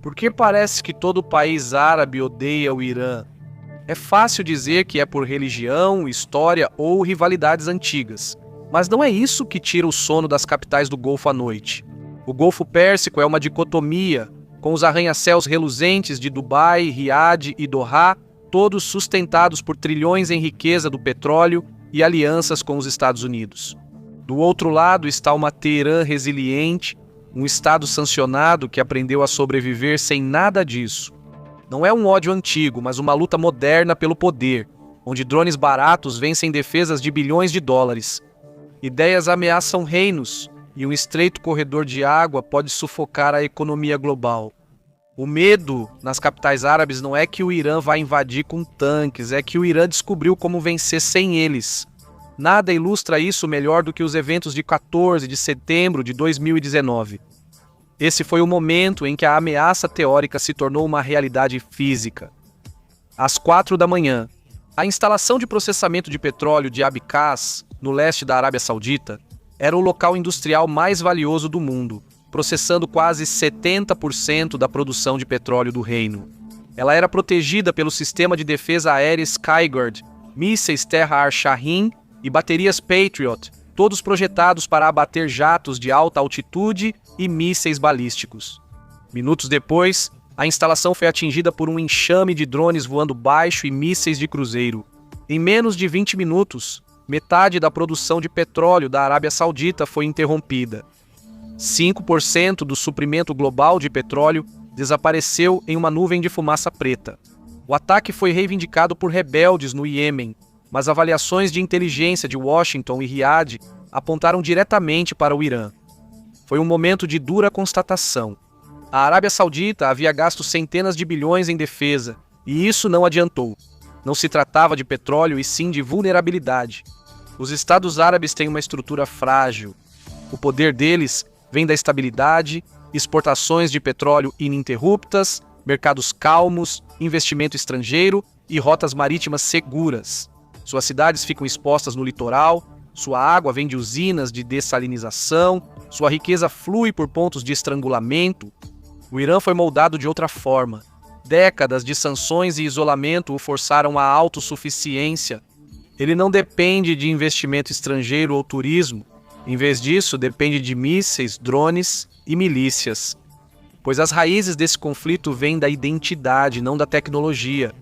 Por que parece que todo país árabe odeia o Irã? É fácil dizer que é por religião, história ou rivalidades antigas. Mas não é isso que tira o sono das capitais do Golfo à noite. O Golfo Pérsico é uma dicotomia, com os arranha-céus reluzentes de Dubai, Riad e Doha, todos sustentados por trilhões em riqueza do petróleo e alianças com os Estados Unidos. Do outro lado está uma Teherã resiliente, um Estado sancionado que aprendeu a sobreviver sem nada disso. Não é um ódio antigo, mas uma luta moderna pelo poder, onde drones baratos vencem defesas de bilhões de dólares. Ideias ameaçam reinos, e um estreito corredor de água pode sufocar a economia global. O medo nas capitais árabes não é que o Irã vai invadir com tanques, é que o Irã descobriu como vencer sem eles. Nada ilustra isso melhor do que os eventos de 14 de setembro de 2019. Esse foi o momento em que a ameaça teórica se tornou uma realidade física. Às 4 da manhã, a instalação de processamento de petróleo de Abqaiq, no leste da Arábia Saudita, era o local industrial mais valioso do mundo, processando quase 70% da produção de petróleo do reino. Ela era protegida pelo sistema de defesa aérea Skyguard, mísseis Terra-Ar Shahin e baterias Patriot, todos projetados para abater jatos de alta altitude e mísseis balísticos. Minutos depois, a instalação foi atingida por um enxame de drones voando baixo e mísseis de cruzeiro. Em menos de 20 minutos, metade da produção de petróleo da Arábia Saudita foi interrompida. 5% do suprimento global de petróleo desapareceu em uma nuvem de fumaça preta. O ataque foi reivindicado por rebeldes no Iêmen, mas avaliações de inteligência de Washington e Riad apontaram diretamente para o Irã. Foi um momento de dura constatação. A Arábia Saudita havia gasto centenas de bilhões em defesa, e isso não adiantou. Não se tratava de petróleo e sim de vulnerabilidade. Os Estados Árabes têm uma estrutura frágil. O poder deles vem da estabilidade, exportações de petróleo ininterruptas, mercados calmos, investimento estrangeiro e rotas marítimas seguras. Suas cidades ficam expostas no litoral, sua água vem de usinas de dessalinização, sua riqueza flui por pontos de estrangulamento. O Irã foi moldado de outra forma. Décadas de sanções e isolamento o forçaram à autossuficiência. Ele não depende de investimento estrangeiro ou turismo. Em vez disso, depende de mísseis, drones e milícias. Pois as raízes desse conflito vêm da identidade, não da tecnologia.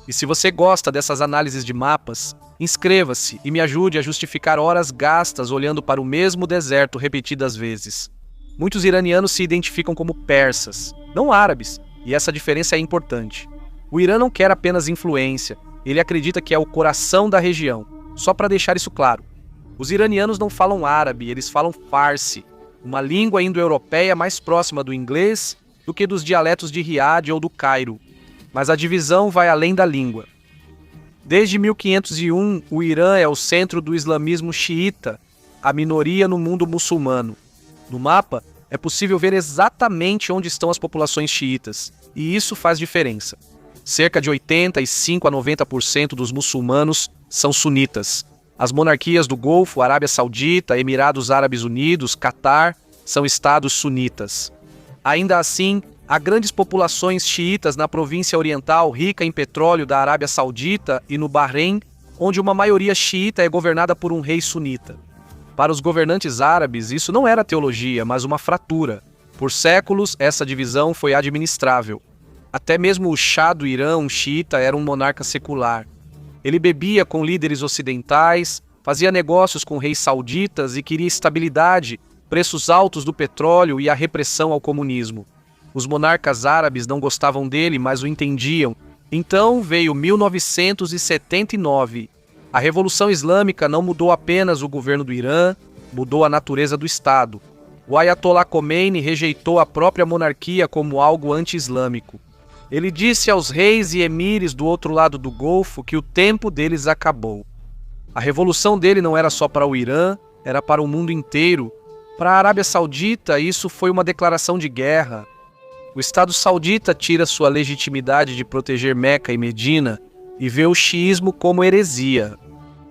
E se você gosta dessas análises de mapas, inscreva-se e me ajude a justificar horas gastas olhando para o mesmo deserto repetidas vezes. Muitos iranianos se identificam como persas, não árabes, e essa diferença é importante. O Irã não quer apenas influência, ele acredita que é o coração da região. Só para deixar isso claro, os iranianos não falam árabe, eles falam farsi, uma língua indo-europeia mais próxima do inglês do que dos dialetos de Riad ou do Cairo. Mas a divisão vai além da língua. Desde 1501, o Irã é o centro do islamismo xiita, a minoria no mundo muçulmano. No mapa, é possível ver exatamente onde estão as populações xiitas, e isso faz diferença. Cerca de 85 a 90% dos muçulmanos são sunitas. As monarquias do Golfo, Arábia Saudita, Emirados Árabes Unidos, Catar, são estados sunitas. Ainda assim, há grandes populações xiitas na província oriental rica em petróleo da Arábia Saudita e no Bahrein, onde uma maioria xiita é governada por um rei sunita. Para os governantes árabes, isso não era teologia, mas uma fratura. Por séculos, essa divisão foi administrável. Até mesmo o Shah do Irã, um xiita, era um monarca secular. Ele bebia com líderes ocidentais, fazia negócios com reis sauditas e queria estabilidade, preços altos do petróleo e a repressão ao comunismo. Os monarcas árabes não gostavam dele, mas o entendiam. Então veio 1979. A Revolução Islâmica não mudou apenas o governo do Irã, mudou a natureza do Estado. O Ayatollah Khomeini rejeitou a própria monarquia como algo anti-islâmico. Ele disse aos reis e emires do outro lado do Golfo que o tempo deles acabou. A revolução dele não era só para o Irã, era para o mundo inteiro. Para a Arábia Saudita, isso foi uma declaração de guerra. O Estado saudita tira sua legitimidade de proteger Meca e Medina e vê o xiismo como heresia.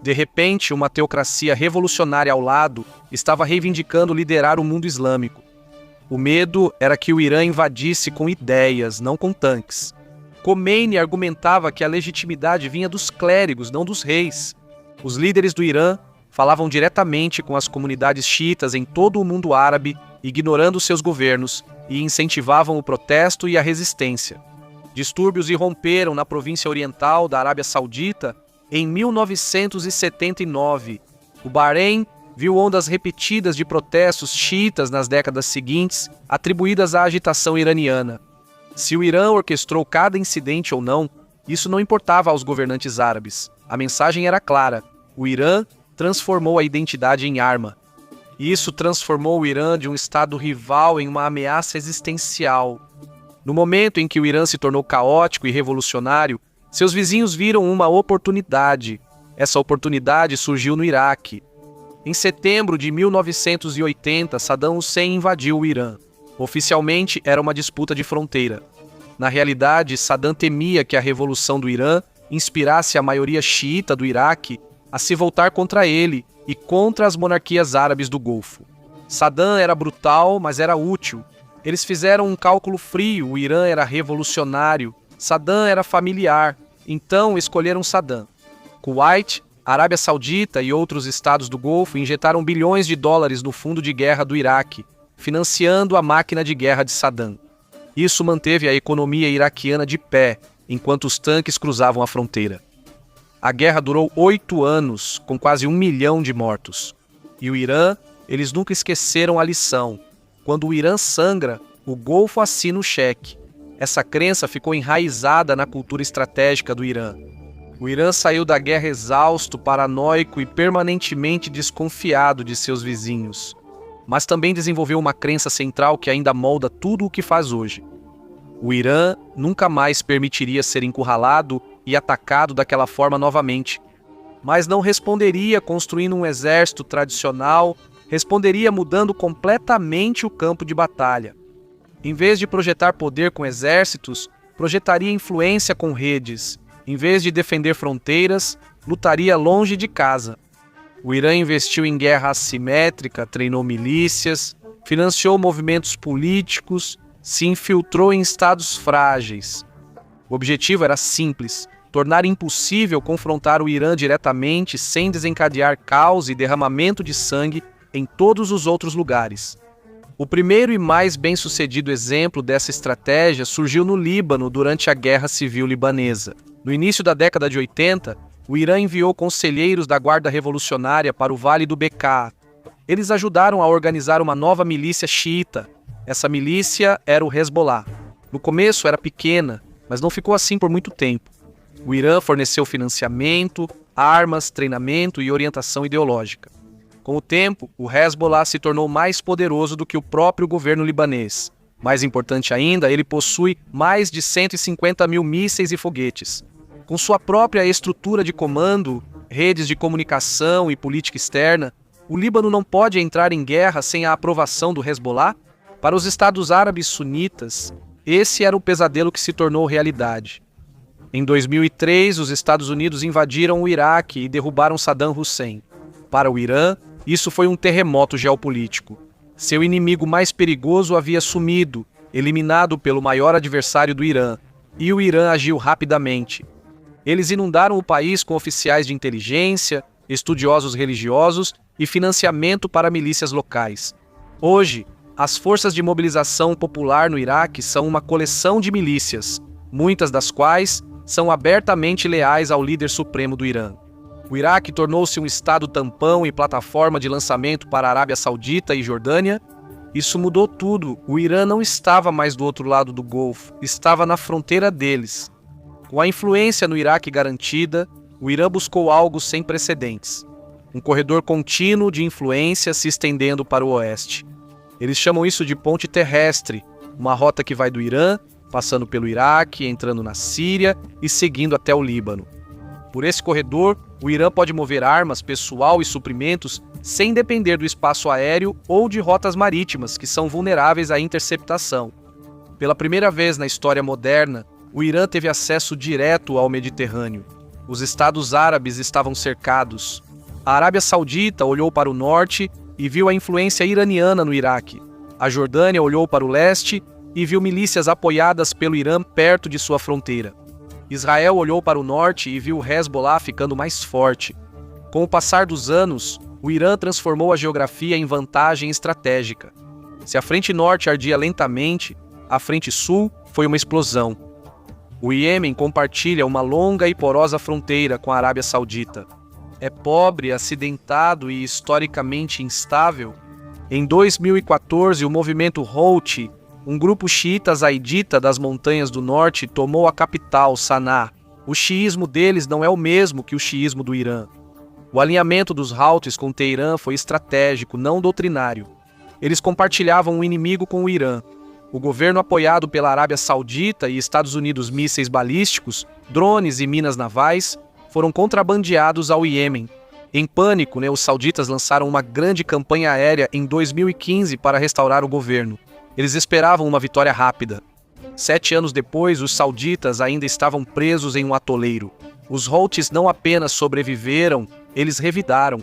De repente, uma teocracia revolucionária ao lado estava reivindicando liderar o mundo islâmico. O medo era que o Irã invadisse com ideias, não com tanques. Khomeini argumentava que a legitimidade vinha dos clérigos, não dos reis. Os líderes do Irã falavam diretamente com as comunidades xiitas em todo o mundo árabe, ignorando seus governos, e incentivavam o protesto e a resistência. Distúrbios irromperam na província oriental da Arábia Saudita em 1979. O Bahrein viu ondas repetidas de protestos xiitas nas décadas seguintes, atribuídas à agitação iraniana. Se o Irã orquestrou cada incidente ou não, isso não importava aos governantes árabes. A mensagem era clara: o Irã transformou a identidade em arma. E isso transformou o Irã de um estado rival em uma ameaça existencial. No momento em que o Irã se tornou caótico e revolucionário, seus vizinhos viram uma oportunidade. Essa oportunidade surgiu no Iraque. Em setembro de 1980, Saddam Hussein invadiu o Irã. Oficialmente, era uma disputa de fronteira. Na realidade, Saddam temia que a revolução do Irã inspirasse a maioria xiita do Iraque a se voltar contra ele e contra as monarquias árabes do Golfo. Saddam era brutal, mas era útil. Eles fizeram um cálculo frio: o Irã era revolucionário, Saddam era familiar, então escolheram Saddam. Kuwait, Arábia Saudita e outros estados do Golfo injetaram bilhões de dólares no fundo de guerra do Iraque, financiando a máquina de guerra de Saddam. Isso manteve a economia iraquiana de pé, enquanto os tanques cruzavam a fronteira. A guerra durou 8 anos, com quase 1 milhão de mortos. E o Irã, eles nunca esqueceram a lição: quando o Irã sangra, o Golfo assina o cheque. Essa crença ficou enraizada na cultura estratégica do Irã. O Irã saiu da guerra exausto, paranoico e permanentemente desconfiado de seus vizinhos. Mas também desenvolveu uma crença central que ainda molda tudo o que faz hoje. O Irã nunca mais permitiria ser encurralado e atacado daquela forma novamente. Mas não responderia construindo um exército tradicional, responderia mudando completamente o campo de batalha. Em vez de projetar poder com exércitos, projetaria influência com redes. Em vez de defender fronteiras, lutaria longe de casa. O Irã investiu em guerra assimétrica, treinou milícias, financiou movimentos políticos, se infiltrou em estados frágeis. O objetivo era simples: tornar impossível confrontar o Irã diretamente sem desencadear caos e derramamento de sangue em todos os outros lugares. O primeiro e mais bem-sucedido exemplo dessa estratégia surgiu no Líbano durante a Guerra Civil Libanesa. No início da década de 80, o Irã enviou conselheiros da Guarda Revolucionária para o Vale do Bekaa. Eles ajudaram a organizar uma nova milícia xiita. Essa milícia era o Hezbollah. No começo era pequena, mas não ficou assim por muito tempo. O Irã forneceu financiamento, armas, treinamento e orientação ideológica. Com o tempo, o Hezbollah se tornou mais poderoso do que o próprio governo libanês. Mais importante ainda, ele possui mais de 150 mil mísseis e foguetes. Com sua própria estrutura de comando, redes de comunicação e política externa, o Líbano não pode entrar em guerra sem a aprovação do Hezbollah? Para os estados árabes sunitas, esse era o pesadelo que se tornou realidade. Em 2003, os Estados Unidos invadiram o Iraque e derrubaram Saddam Hussein. Para o Irã, isso foi um terremoto geopolítico. Seu inimigo mais perigoso havia sumido, eliminado pelo maior adversário do Irã, e o Irã agiu rapidamente. Eles inundaram o país com oficiais de inteligência, estudiosos religiosos e financiamento para milícias locais. Hoje, as forças de mobilização popular no Iraque são uma coleção de milícias, muitas das quais são abertamente leais ao líder supremo do Irã. O Iraque tornou-se um estado tampão e plataforma de lançamento para a Arábia Saudita e Jordânia. Isso mudou tudo. O Irã não estava mais do outro lado do Golfo, estava na fronteira deles. Com a influência no Iraque garantida, o Irã buscou algo sem precedentes: um corredor contínuo de influência se estendendo para o oeste. Eles chamam isso de ponte terrestre, uma rota que vai do Irã, passando pelo Iraque, entrando na Síria e seguindo até o Líbano. Por esse corredor, o Irã pode mover armas, pessoal e suprimentos sem depender do espaço aéreo ou de rotas marítimas, que são vulneráveis à interceptação. Pela primeira vez na história moderna, o Irã teve acesso direto ao Mediterrâneo. Os estados árabes estavam cercados. A Arábia Saudita olhou para o norte e viu a influência iraniana no Iraque. A Jordânia olhou para o leste e viu milícias apoiadas pelo Irã perto de sua fronteira. Israel olhou para o norte e viu o Hezbollah ficando mais forte. Com o passar dos anos, o Irã transformou a geografia em vantagem estratégica. Se a frente norte ardia lentamente, a frente sul foi uma explosão. O Iêmen compartilha uma longa e porosa fronteira com a Arábia Saudita. É pobre, acidentado e historicamente instável. Em 2014, o movimento Houthi, um grupo xiita zaidita das montanhas do norte, tomou a capital, Sanaa. O xiismo deles não é o mesmo que o xiismo do Irã. O alinhamento dos Houthis com Teherã foi estratégico, não doutrinário. Eles compartilhavam um inimigo com o Irã. O governo apoiado pela Arábia Saudita e Estados Unidos, mísseis balísticos, drones e minas navais, foram contrabandeados ao Iêmen. Em pânico, os sauditas lançaram uma grande campanha aérea em 2015 para restaurar o governo. Eles esperavam uma vitória rápida. 7 anos depois, os sauditas ainda estavam presos em um atoleiro. Os Houthis não apenas sobreviveram, eles revidaram.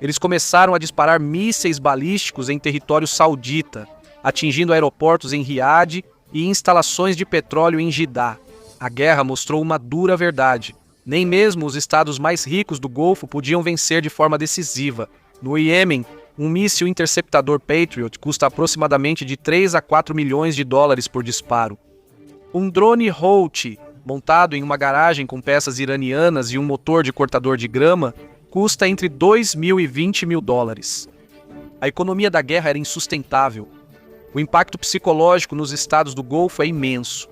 Eles começaram a disparar mísseis balísticos em território saudita, atingindo aeroportos em Riad e instalações de petróleo em Jeddah. A guerra mostrou uma dura verdade. Nem mesmo os estados mais ricos do Golfo podiam vencer de forma decisiva. No Iêmen, um míssil interceptador Patriot custa aproximadamente de 3 a 4 milhões de dólares por disparo. Um drone Houthi, montado em uma garagem com peças iranianas e um motor de cortador de grama, custa entre 2 mil e 20 mil dólares. A economia da guerra era insustentável. O impacto psicológico nos estados do Golfo é imenso.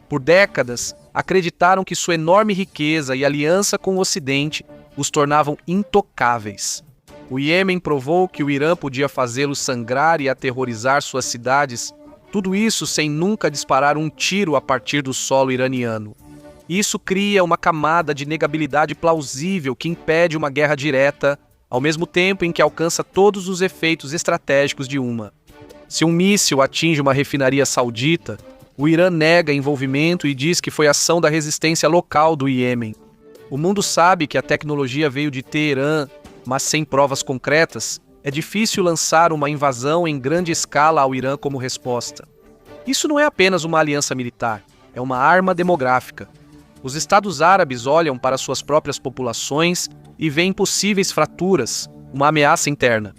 Por décadas, acreditaram que sua enorme riqueza e aliança com o Ocidente os tornavam intocáveis. O Iêmen provou que o Irã podia fazê-los sangrar e aterrorizar suas cidades, tudo isso sem nunca disparar um tiro a partir do solo iraniano. Isso cria uma camada de negabilidade plausível que impede uma guerra direta, ao mesmo tempo em que alcança todos os efeitos estratégicos de uma. Se um míssil atinge uma refinaria saudita, o Irã nega envolvimento e diz que foi ação da resistência local do Iêmen. O mundo sabe que a tecnologia veio de Teherã, mas sem provas concretas, é difícil lançar uma invasão em grande escala ao Irã como resposta. Isso não é apenas uma aliança militar, é uma arma demográfica. Os estados árabes olham para suas próprias populações e veem possíveis fraturas, uma ameaça interna.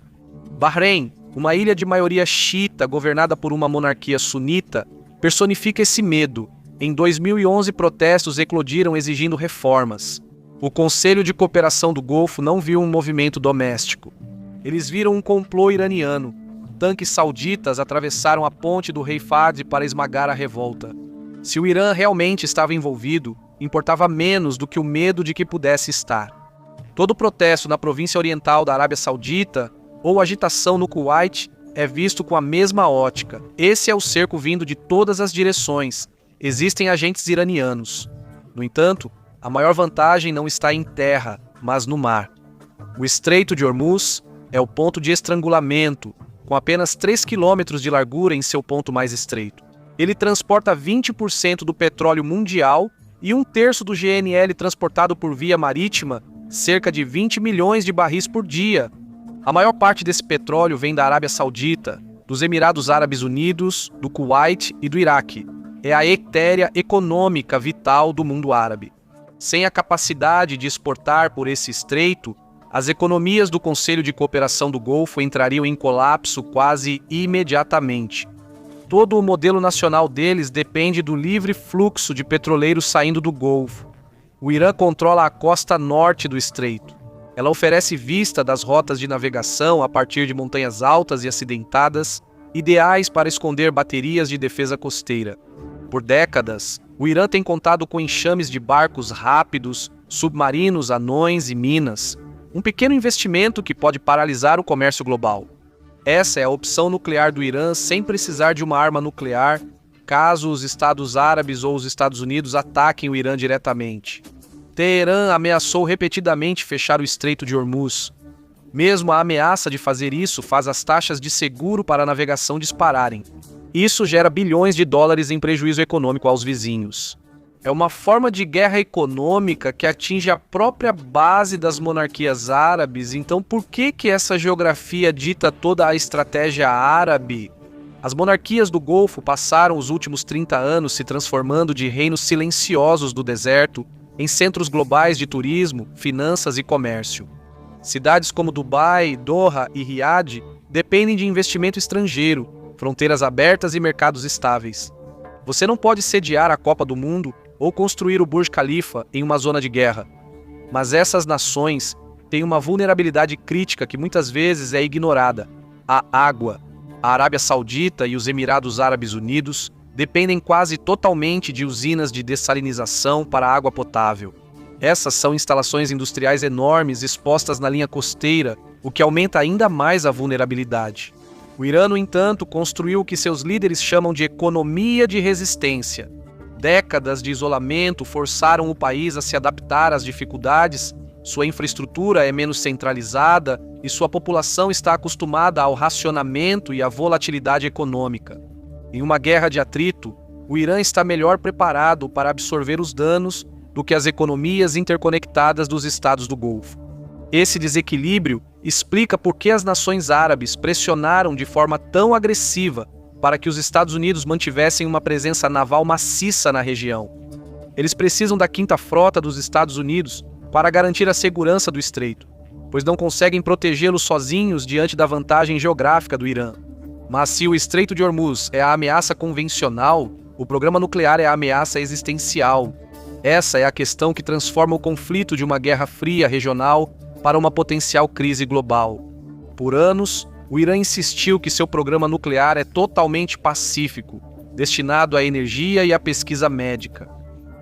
Bahrein, uma ilha de maioria xiita governada por uma monarquia sunita, personifica esse medo. Em 2011, protestos eclodiram exigindo reformas. O Conselho de Cooperação do Golfo não viu um movimento doméstico. Eles viram um complô iraniano. Tanques sauditas atravessaram a ponte do rei Fahd para esmagar a revolta. Se o Irã realmente estava envolvido, importava menos do que o medo de que pudesse estar. Todo protesto na província oriental da Arábia Saudita ou agitação no Kuwait é visto com a mesma ótica. Esse é o cerco vindo de todas as direções. Existem agentes iranianos. No entanto, a maior vantagem não está em terra, mas no mar. O Estreito de Hormuz é o ponto de estrangulamento, com apenas 3 quilômetros de largura em seu ponto mais estreito. Ele transporta 20% do petróleo mundial e 1/3 do GNL transportado por via marítima, cerca de 20 milhões de barris por dia. A maior parte desse petróleo vem da Arábia Saudita, dos Emirados Árabes Unidos, do Kuwait e do Iraque. É a artéria econômica vital do mundo árabe. Sem a capacidade de exportar por esse estreito, as economias do Conselho de Cooperação do Golfo entrariam em colapso quase imediatamente. Todo o modelo nacional deles depende do livre fluxo de petroleiros saindo do Golfo. O Irã controla a costa norte do estreito. Ela oferece vista das rotas de navegação a partir de montanhas altas e acidentadas, ideais para esconder baterias de defesa costeira. Por décadas, o Irã tem contado com enxames de barcos rápidos, submarinos, anões e minas. Um pequeno investimento que pode paralisar o comércio global. Essa é a opção nuclear do Irã sem precisar de uma arma nuclear, caso os Estados Árabes ou os Estados Unidos ataquem o Irã diretamente. Teherã ameaçou repetidamente fechar o Estreito de Hormuz. Mesmo a ameaça de fazer isso faz as taxas de seguro para a navegação dispararem. Isso gera bilhões de dólares em prejuízo econômico aos vizinhos. É uma forma de guerra econômica que atinge a própria base das monarquias árabes. Então, por que essa geografia dita toda a estratégia árabe? As monarquias do Golfo passaram os últimos 30 anos se transformando de reinos silenciosos do deserto em centros globais de turismo, finanças e comércio. Cidades como Dubai, Doha e Riad dependem de investimento estrangeiro, fronteiras abertas e mercados estáveis. Você não pode sediar a Copa do Mundo ou construir o Burj Khalifa em uma zona de guerra. Mas essas nações têm uma vulnerabilidade crítica que muitas vezes é ignorada: a água. A Arábia Saudita e os Emirados Árabes Unidos dependem quase totalmente de usinas de dessalinização para água potável. Essas são instalações industriais enormes expostas na linha costeira, o que aumenta ainda mais a vulnerabilidade. O Irã, no entanto, construiu o que seus líderes chamam de economia de resistência. Décadas de isolamento forçaram o país a se adaptar às dificuldades, sua infraestrutura é menos centralizada e sua população está acostumada ao racionamento e à volatilidade econômica. Em uma guerra de atrito, o Irã está melhor preparado para absorver os danos do que as economias interconectadas dos estados do Golfo. Esse desequilíbrio explica por que as nações árabes pressionaram de forma tão agressiva para que os Estados Unidos mantivessem uma presença naval maciça na região. Eles precisam da Quinta Frota dos Estados Unidos para garantir a segurança do estreito, pois não conseguem protegê-lo sozinhos diante da vantagem geográfica do Irã. Mas se o Estreito de Hormuz é a ameaça convencional, o programa nuclear é a ameaça existencial. Essa é a questão que transforma o conflito de uma guerra fria regional para uma potencial crise global. Por anos, o Irã insistiu que seu programa nuclear é totalmente pacífico, destinado à energia e à pesquisa médica.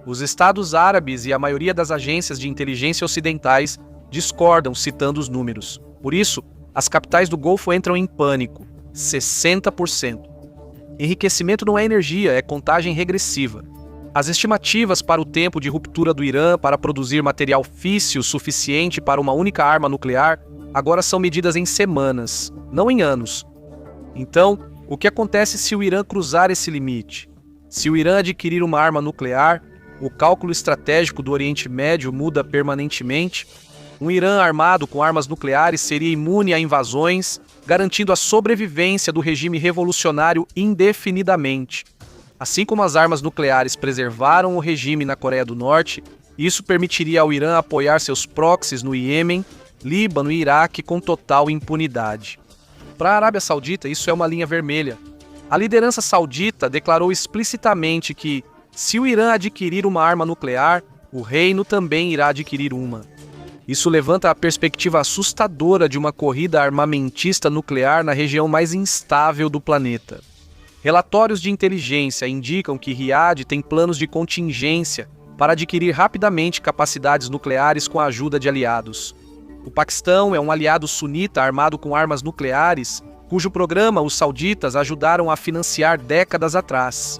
Os Estados Árabes e a maioria das agências de inteligência ocidentais discordam, citando os números. Por isso, as capitais do Golfo entram em pânico: 60%. Enriquecimento não é energia, é contagem regressiva. As estimativas para o tempo de ruptura do Irã para produzir material físsil suficiente para uma única arma nuclear agora são medidas em semanas, não em anos. Então, o que acontece se o Irã cruzar esse limite? Se o Irã adquirir uma arma nuclear, o cálculo estratégico do Oriente Médio muda permanentemente. Um Irã armado com armas nucleares seria imune a invasões, garantindo a sobrevivência do regime revolucionário indefinidamente. Assim como as armas nucleares preservaram o regime na Coreia do Norte, isso permitiria ao Irã apoiar seus proxies no Iêmen, Líbano e Iraque com total impunidade. Para a Arábia Saudita, isso é uma linha vermelha. A liderança saudita declarou explicitamente que, se o Irã adquirir uma arma nuclear, o reino também irá adquirir uma. Isso levanta a perspectiva assustadora de uma corrida armamentista nuclear na região mais instável do planeta. Relatórios de inteligência indicam que Riad tem planos de contingência para adquirir rapidamente capacidades nucleares com a ajuda de aliados. O Paquistão é um aliado sunita armado com armas nucleares, cujo programa os sauditas ajudaram a financiar décadas atrás.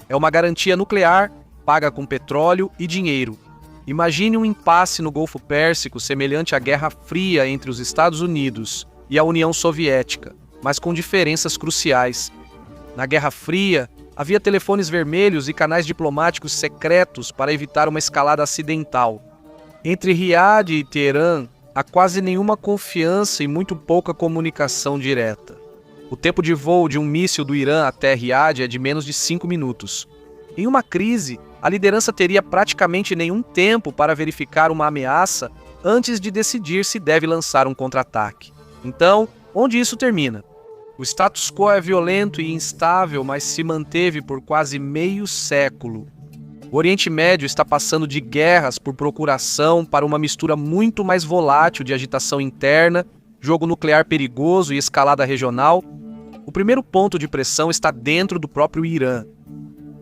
É uma garantia nuclear, paga com petróleo e dinheiro. Imagine um impasse no Golfo Pérsico semelhante à Guerra Fria entre os Estados Unidos e a União Soviética, mas com diferenças cruciais. Na Guerra Fria, havia telefones vermelhos e canais diplomáticos secretos para evitar uma escalada acidental. Entre Riad e Teherã, há quase nenhuma confiança e muito pouca comunicação direta. O tempo de voo de um míssil do Irã até Riad é de menos de 5 minutos. Em uma crise, a liderança teria praticamente nenhum tempo para verificar uma ameaça antes de decidir se deve lançar um contra-ataque. Então, onde isso termina? O status quo é violento e instável, mas se manteve por quase meio século. O Oriente Médio está passando de guerras por procuração para uma mistura muito mais volátil de agitação interna, jogo nuclear perigoso e escalada regional. O primeiro ponto de pressão está dentro do próprio Irã.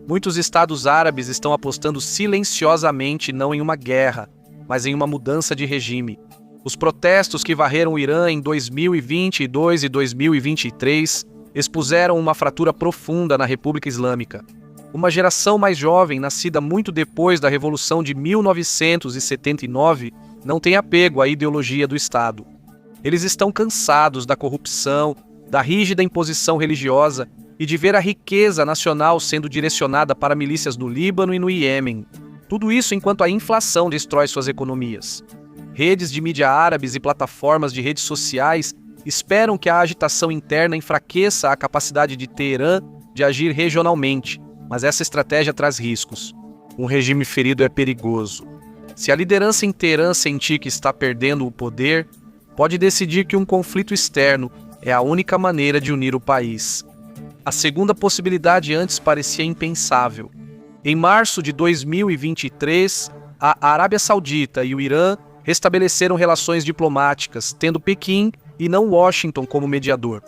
Muitos estados árabes estão apostando silenciosamente não em uma guerra, mas em uma mudança de regime. Os protestos que varreram o Irã em 2022 e 2023 expuseram uma fratura profunda na República Islâmica. Uma geração mais jovem, nascida muito depois da Revolução de 1979, não tem apego à ideologia do Estado. Eles estão cansados da corrupção, da rígida imposição religiosa e de ver a riqueza nacional sendo direcionada para milícias no Líbano e no Iêmen. Tudo isso enquanto a inflação destrói suas economias. Redes de mídia árabes e plataformas de redes sociais Esperam que a agitação interna enfraqueça a capacidade de Teherã de agir regionalmente, mas essa estratégia traz riscos. Um regime ferido é perigoso. Se a liderança em Teherã sentir que está perdendo o poder, pode decidir que um conflito externo é a única maneira de unir o país. A segunda possibilidade antes parecia impensável. Em março de 2023, a Arábia Saudita e o Irã restabeleceram relações diplomáticas, tendo Pequim e não Washington como mediador.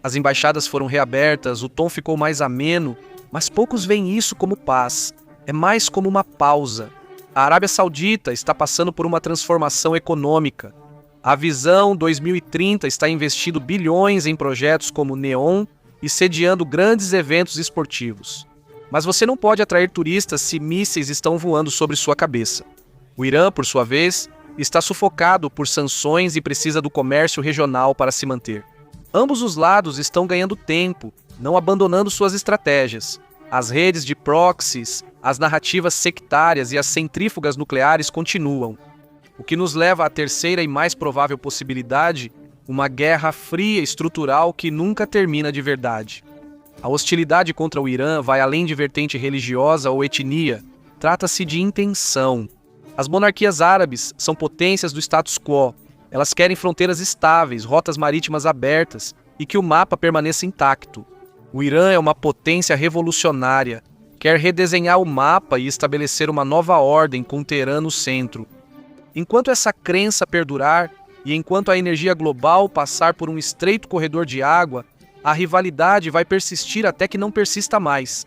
As embaixadas foram reabertas, o tom ficou mais ameno, mas poucos veem isso como paz. É mais como uma pausa. A Arábia Saudita está passando por uma transformação econômica. A Visão 2030 está investindo bilhões em projetos como Neom e sediando grandes eventos esportivos. Mas você não pode atrair turistas se mísseis estão voando sobre sua cabeça. O Irã, por sua vez, está sufocado por sanções e precisa do comércio regional para se manter. Ambos os lados estão ganhando tempo, não abandonando suas estratégias. As redes de proxies, as narrativas sectárias e as centrífugas nucleares continuam. O que nos leva à terceira e mais provável possibilidade, uma guerra fria estrutural que nunca termina de verdade. A hostilidade contra o Irã vai além de vertente religiosa ou etnia, trata-se de intenção. As monarquias árabes são potências do status quo. Elas querem fronteiras estáveis, rotas marítimas abertas e que o mapa permaneça intacto. O Irã é uma potência revolucionária, quer redesenhar o mapa e estabelecer uma nova ordem com Teherã no centro. Enquanto essa crença perdurar e enquanto a energia global passar por um estreito corredor de água, a rivalidade vai persistir até que não persista mais.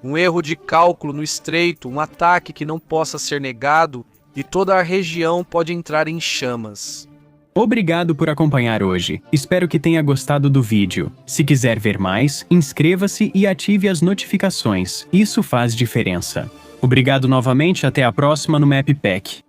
Um erro de cálculo no estreito, um ataque que não possa ser negado e toda a região pode entrar em chamas. Obrigado por acompanhar hoje. Espero que tenha gostado do vídeo. Se quiser ver mais, inscreva-se e ative as notificações. Isso faz diferença. Obrigado novamente, até a próxima no Map Pack.